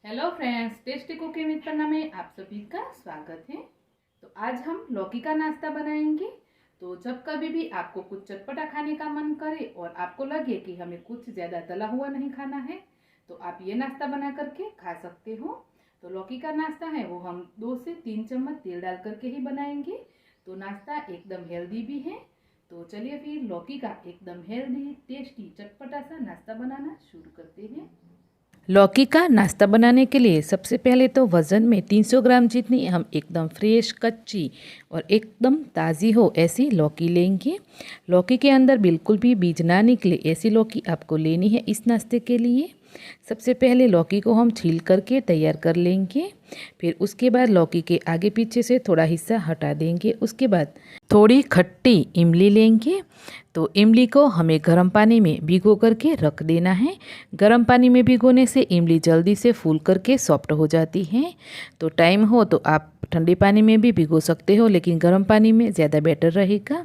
Hello friends, tasty cooking with Panna में आप सभी का स्वागत है। तो आज हम लौकी का नाश्ता बनाएंगे। तो जब कभी भी आपको कुछ चटपटा खाने का मन करे और आपको लगे कि हमें कुछ ज़्यादा तला हुआ नहीं खाना है, तो आप ये नाश्ता बना करके खा सकते हो। तो लौकी का नाश्ता है वो हम 2 से 3 चम्मच तेल डाल करके ही बनाएंगे। तो नाश्ता एकदम हेल्दी भी है। तो चलिए फिर लौकी का एकदम हेल्दी टेस्टी चटपटा सा नाश्ता बनाना शुरू करते हैं। लौकी का नाश्ता बनाने के लिए सबसे पहले तो वज़न में 300 ग्राम जितनी हम एकदम फ्रेश, कच्ची और एकदम ताज़ी हो ऐसी लौकी लेंगे। लौकी के अंदर बिल्कुल भी बीज ना निकले ऐसी लौकी आपको लेनी है इस नाश्ते के लिए। सबसे पहले लौकी को हम छील करके तैयार कर लेंगे। फिर उसके बाद लौकी के आगे पीछे से थोड़ा हिस्सा हटा देंगे। उसके बाद थोड़ी खट्टी इमली लेंगे। तो इमली को हमें गर्म पानी में भिगो करके रख देना है। गर्म पानी में भिगोने से इमली जल्दी से फूल करके सॉफ्ट हो जाती है। तो टाइम हो तो आप ठंडे पानी में भी भिगो सकते हो, लेकिन गर्म पानी में ज़्यादा बेटर रहेगा।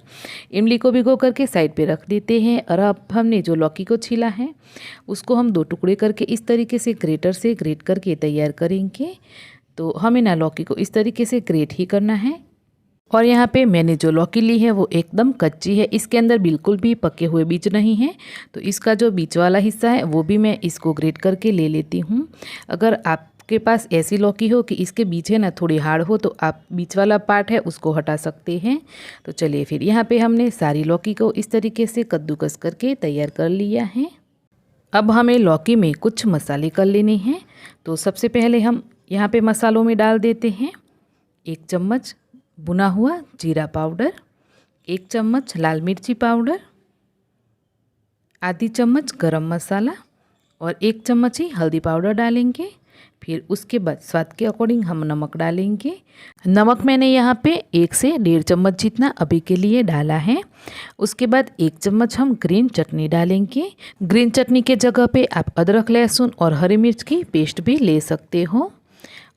इमली को भिगो करके साइड पे रख देते हैं। और अब हमने जो लौकी को छीला है उसको हम 2 टुकड़े करके इस तरीके से ग्रेटर से ग्रेट करके तैयार करेंगे। तो हमें ना लौकी को इस तरीके से ग्रेट ही करना है। और यहाँ पे मैंने जो लौकी ली है वो एकदम कच्ची है, इसके अंदर बिल्कुल भी पके हुए बीज नहीं हैं। तो इसका जो बीज वाला हिस्सा है वो भी मैं इसको ग्रेट करके ले लेती हूँ। अगर आपके पास ऐसी लौकी हो कि इसके बीज है ना थोड़ी हार्ड हो, तो आप बीज वाला पार्ट है उसको हटा सकते हैं। तो चलिए फिर यहाँ पे हमने सारी लौकी को इस तरीके से कद्दूकस करके तैयार कर लिया है। अब हमें लौकी में कुछ मसाले कर लेने हैं। तो सबसे पहले हम यहाँ पे मसालों में डाल देते हैं 1 चम्मच भुना हुआ जीरा पाउडर, 1 चम्मच लाल मिर्ची पाउडर, आधी चम्मच गरम मसाला और 1 चम्मच ही हल्दी पाउडर डालेंगे। फिर उसके बाद स्वाद के अकॉर्डिंग हम नमक डालेंगे। नमक मैंने यहाँ पे 1 से 1.5 चम्मच जितना अभी के लिए डाला है। उसके बाद 1 चम्मच हम ग्रीन चटनी डालेंगे। ग्रीन चटनी के जगह पे आप अदरक, लहसुन और हरी मिर्च की पेस्ट भी ले सकते हो।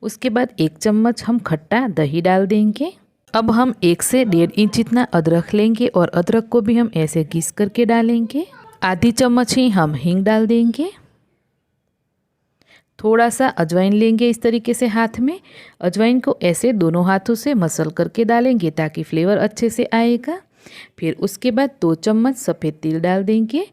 उसके बाद 1 चम्मच हम खट्टा दही डाल देंगे। अब हम 1 से 1.5 इंच जितना अदरक लेंगे और अदरक को भी हम ऐसे घिस करके डालेंगे। आधी चम्मच ही हम हींग डाल देंगे। थोड़ा सा अजवाइन लेंगे इस तरीके से हाथ में। अजवाइन को ऐसे दोनों हाथों से मसल करके डालेंगे ताकि फ्लेवर अच्छे से आएगा। फिर उसके बाद 2 चम्मच सफ़ेद तिल डाल देंगे।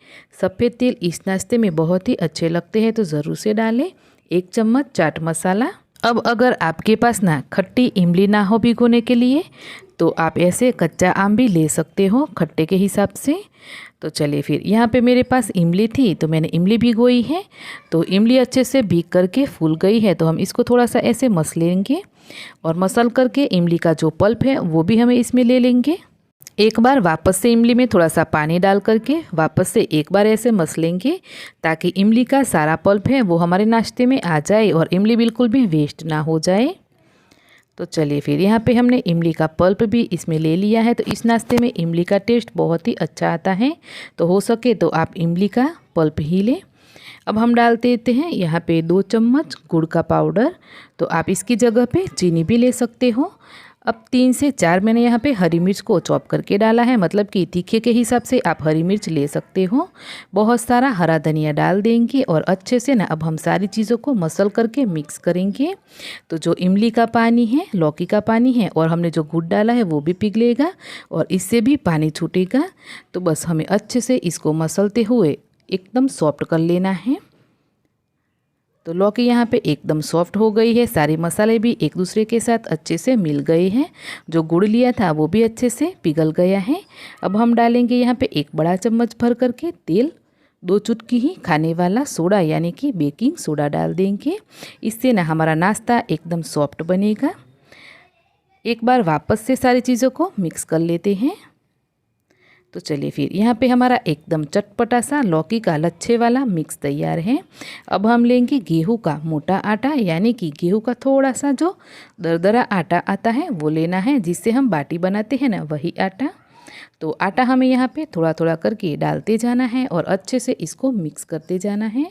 सफ़ेद तिल इस नाश्ते में बहुत ही अच्छे लगते हैं, तो ज़रूर से डालें। 1 चम्मच चाट मसाला। अब अगर आपके पास ना खट्टी इमली ना हो भिगोने के लिए, तो आप ऐसे कच्चा आम भी ले सकते हो खट्टे के हिसाब से। तो चलिए फिर यहाँ पे मेरे पास इमली थी तो मैंने इमली भिगोई है। तो इमली अच्छे से भीग करके फूल गई है, तो हम इसको थोड़ा सा ऐसे मस लेंगे। और मसल करके इमली का जो पल्प है वो भी हमें इसमें ले लेंगे। एक बार वापस से इमली में थोड़ा सा पानी डाल करके वापस से एक बार ऐसे मस लेंगे, ताकि इमली का सारा पल्प है वो हमारे नाश्ते में आ जाए और इमली बिल्कुल भी वेस्ट ना हो जाए। तो चलिए फिर यहाँ पे हमने इमली का पल्प भी इसमें ले लिया है। तो इस नाश्ते में इमली का टेस्ट बहुत ही अच्छा आता है, तो हो सके तो आप इमली का पल्प ही लें। अब हम डाल देते हैं यहाँ पे 2 चम्मच गुड़ का पाउडर। तो आप इसकी जगह पे चीनी भी ले सकते हो। अब 3 से 4 मैंने यहाँ पे हरी मिर्च को चॉप करके डाला है, मतलब कि तीखे के हिसाब से आप हरी मिर्च ले सकते हो। बहुत सारा हरा धनिया डाल देंगे और अच्छे से ना अब हम सारी चीज़ों को मसल करके मिक्स करेंगे। तो जो इमली का पानी है, लौकी का पानी है और हमने जो गुड़ डाला है वो भी पिघलेगा और इससे भी पानी छूटेगा। तो बस हमें अच्छे से इसको मसलते हुए एकदम सॉफ्ट कर लेना है। तो लौकी यहाँ पे एकदम सॉफ्ट हो गई है। सारे मसाले भी एक दूसरे के साथ अच्छे से मिल गए हैं। जो गुड़ लिया था वो भी अच्छे से पिघल गया है। अब हम डालेंगे यहाँ पे 1 बड़ा चम्मच भर करके तेल। 2 चुटकी ही खाने वाला सोडा यानी कि बेकिंग सोडा डाल देंगे। इससे ना हमारा नाश्ता एकदम सॉफ्ट बनेगा। एक बार वापस से सारी चीज़ों को मिक्स कर लेते हैं। तो चलिए फिर यहाँ पे हमारा एकदम चटपटा सा लौकी का लच्छे वाला मिक्स तैयार है। अब हम लेंगे गेहूं का मोटा आटा, यानी कि गेहूं का थोड़ा सा जो दरदरा आटा आता है वो लेना है, जिससे हम बाटी बनाते हैं ना, वही आटा। तो आटा हमें यहाँ पे थोड़ा थोड़ा करके डालते जाना है और अच्छे से इसको मिक्स करते जाना है।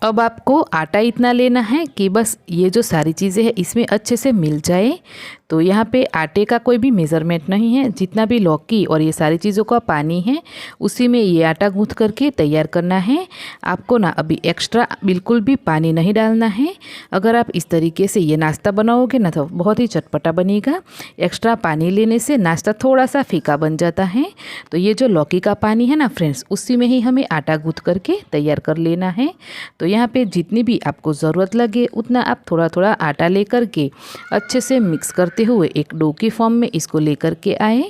अब आपको आटा इतना लेना है कि बस ये जो सारी चीज़ें हैं इसमें अच्छे से मिल जाए। तो यहाँ पे आटे का कोई भी मेज़रमेंट नहीं है, जितना भी लौकी और ये सारी चीज़ों का पानी है उसी में ये आटा गूँथ करके तैयार करना है। आपको ना अभी एक्स्ट्रा बिल्कुल भी पानी नहीं डालना है। अगर आप इस तरीके से ये नाश्ता बनाओगे ना तो बहुत ही चटपटा बनेगा। एक्स्ट्रा पानी लेने से नाश्ता थोड़ा सा फीका बन जाता है। तो ये जो लौकी का पानी है ना फ्रेंड्स, उसी में ही हमें आटा गूँथ करके तैयार कर लेना है। तो यहाँ पे जितनी भी आपको ज़रूरत लगे उतना आप थोड़ा थोड़ा आटा लेकर के अच्छे से मिक्स करते हुए एक डो की फॉर्म में इसको लेकर के आए।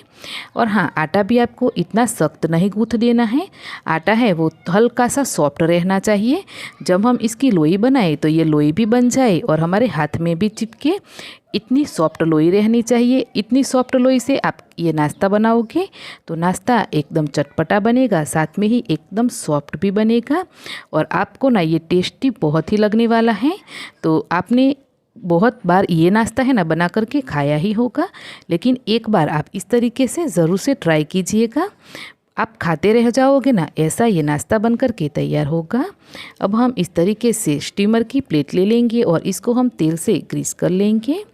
और हाँ, आटा भी आपको इतना सख्त नहीं गूँथ देना है। आटा है वो हल्का सा सॉफ्ट रहना चाहिए। जब हम इसकी लोई बनाए तो ये लोई भी बन जाए और हमारे हाथ में भी चिपके, इतनी सॉफ्ट लोई रहनी चाहिए। इतनी सॉफ्ट लोई से आप ये नाश्ता बनाओगे तो नाश्ता एकदम चटपटा बनेगा, साथ में ही एकदम सॉफ्ट भी बनेगा और आपको ना ये टेस्टी बहुत ही लगने वाला है। तो आपने बहुत बार ये नाश्ता है ना बना करके खाया ही होगा, लेकिन एक बार आप इस तरीके से ज़रूर से ट्राई कीजिएगा। आप खाते रह जाओगे ना, ऐसा ये नाश्ता बन कर के तैयार होगा। अब हम इस तरीके से स्टीमर की प्लेट ले लेंगे और इसको हम तेल से ग्रीस कर लेंगे।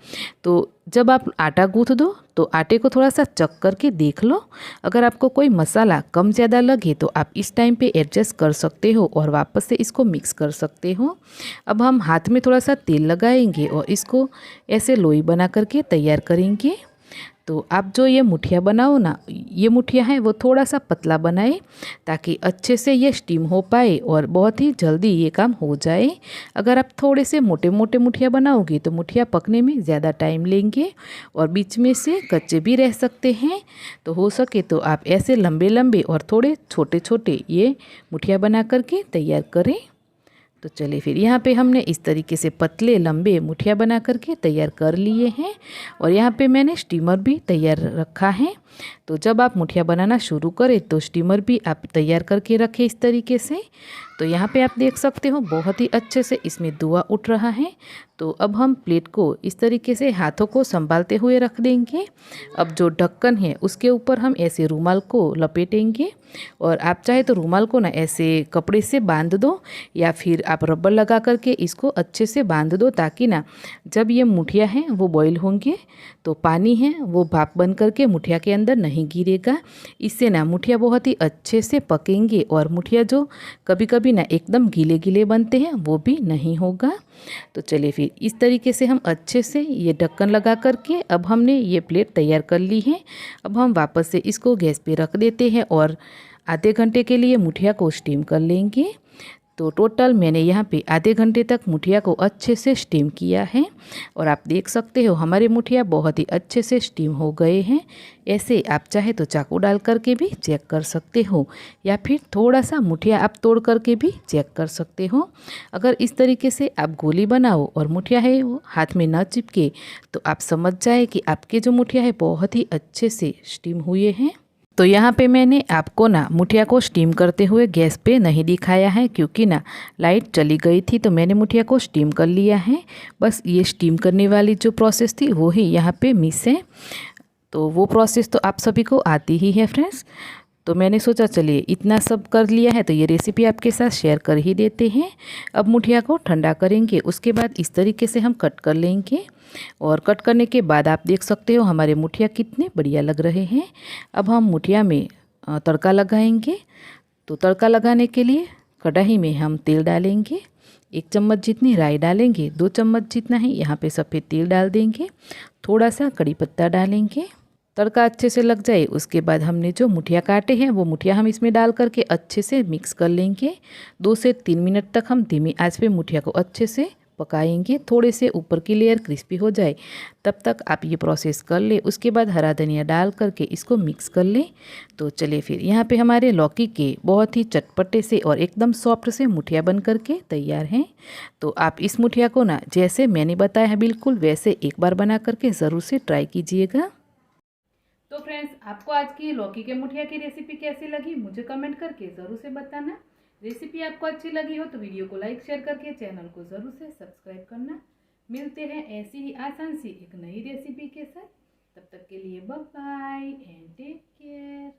तो जब आप आटा गूँथ दो तो आटे को थोड़ा सा चख करके देख लो। अगर आपको कोई मसाला कम ज़्यादा लगे तो आप इस टाइम पे एडजस्ट कर सकते हो और वापस से इसको मिक्स कर सकते हो। अब हम हाथ में थोड़ा सा तेल लगाएंगे और इसको ऐसे लोई बना करके तैयार करेंगे। तो आप जो ये मुठिया बनाओ ना, ये मुठिया है वो थोड़ा सा पतला बनाए ताकि अच्छे से ये स्टीम हो पाए और बहुत ही जल्दी ये काम हो जाए। अगर आप थोड़े से मोटे मोटे मुठिया बनाओगे तो मुठिया पकने में ज़्यादा टाइम लेंगे और बीच में से कच्चे भी रह सकते हैं। तो हो सके तो आप ऐसे लंबे लंबे और थोड़े छोटे छोटे ये मुठिया बना करके तैयार करें। तो चलिए फिर यहाँ पे हमने इस तरीके से पतले लंबे मुठिया बना करके तैयार कर लिए हैं और यहाँ पे मैंने स्टीमर भी तैयार रखा है। तो जब आप मुठिया बनाना शुरू करें तो स्टीमर भी आप तैयार करके रखें इस तरीके से। तो यहाँ पे आप देख सकते हो बहुत ही अच्छे से इसमें धुआं उठ रहा है। तो अब हम प्लेट को इस तरीके से हाथों को संभालते हुए रख देंगे। अब जो ढक्कन है उसके ऊपर हम ऐसे रुमाल को लपेटेंगे और आप चाहे तो रुमाल को ना ऐसे कपड़े से बांध दो या फिर आप रबर लगा करके इसको अच्छे से बांध दो, ताकि ना जब ये मुठिया हैं वो बॉईल होंगे तो पानी है वो भाप बन करके मुठिया के अंदर नहीं गिरेगा। इससे ना मुठिया बहुत ही अच्छे से पकेंगे और मुठिया जो कभी कभी ना एकदम गीले गीले बनते हैं वो भी नहीं होगा। तो चलिए फिर इस तरीके से हम अच्छे से ये ढक्कन लगा करके अब हमने ये प्लेट तैयार कर ली है। अब हम वापस से इसको गैस पे रख देते हैं और आधे घंटे के लिए मुठिया को स्टीम कर लेंगे। तो टोटल मैंने यहाँ पे आधे घंटे तक मुठिया को अच्छे से स्टीम किया है और आप देख सकते हो हमारे मुठिया बहुत ही अच्छे से स्टीम हो गए हैं। ऐसे आप चाहे तो चाकू डाल करके भी चेक कर सकते हो या फिर थोड़ा सा मुठिया आप तोड़ करके भी चेक कर सकते हो। अगर इस तरीके से आप गोली बनाओ और मुठिया है वो हाथ में न चिपके तो आप समझ जाए कि आपके जो मुठिया है बहुत ही अच्छे से स्टीम हुए हैं। तो यहाँ पे मैंने आपको ना मुठिया को स्टीम करते हुए गैस पे नहीं दिखाया है क्योंकि ना लाइट चली गई थी, तो मैंने मुठिया को स्टीम कर लिया है। बस ये स्टीम करने वाली जो प्रोसेस थी वो ही यहाँ पे मिस है। तो वो प्रोसेस तो आप सभी को आती ही है फ्रेंड्स। तो मैंने सोचा चलिए इतना सब कर लिया है तो ये रेसिपी आपके साथ शेयर कर ही देते हैं। अब मुठिया को ठंडा करेंगे, उसके बाद इस तरीके से हम कट कर लेंगे और कट करने के बाद आप देख सकते हो हमारे मुठिया कितने बढ़िया लग रहे हैं। अब हम मुठिया में तड़का लगाएंगे। तो तड़का लगाने के लिए कढ़ाई में हम तेल डालेंगे। 1 चम्मच जितनी राई डालेंगे, 2 चम्मच जितना ही यहाँ पे सफ़ेद तेल डाल देंगे, थोड़ा सा कड़ी पत्ता डालेंगे। तड़का अच्छे से लग जाए उसके बाद हमने जो मुठिया काटे हैं वो मुठिया हम इसमें डाल करके अच्छे से मिक्स कर लेंगे। 2 से 3 मिनट तक हम धीमी आंच पे मुठिया को अच्छे से पकाएंगे, थोड़े से ऊपर की लेयर क्रिस्पी हो जाए तब तक आप ये प्रोसेस कर ले। उसके बाद हरा धनिया डाल करके इसको मिक्स कर लें। तो चलिए फिर यहाँ पे हमारे लौकी के बहुत ही चटपटे से और एकदम सॉफ्ट से मुठिया बन करके तैयार हैं। तो आप इस मुठिया को ना जैसे मैंने बताया है बिल्कुल वैसे एक बार बना करके ज़रूर से ट्राई कीजिएगा। तो फ्रेंड्स, आपको आज की लौकी के मुठिया की रेसिपी कैसी लगी मुझे कमेंट करके ज़रूर से बताना। रेसिपी आपको अच्छी लगी हो तो वीडियो को लाइक शेयर करके चैनल को ज़रूर से सब्सक्राइब करना। मिलते हैं ऐसी ही आसान सी एक नई रेसिपी के साथ। तब तक के लिए bye bye and take care.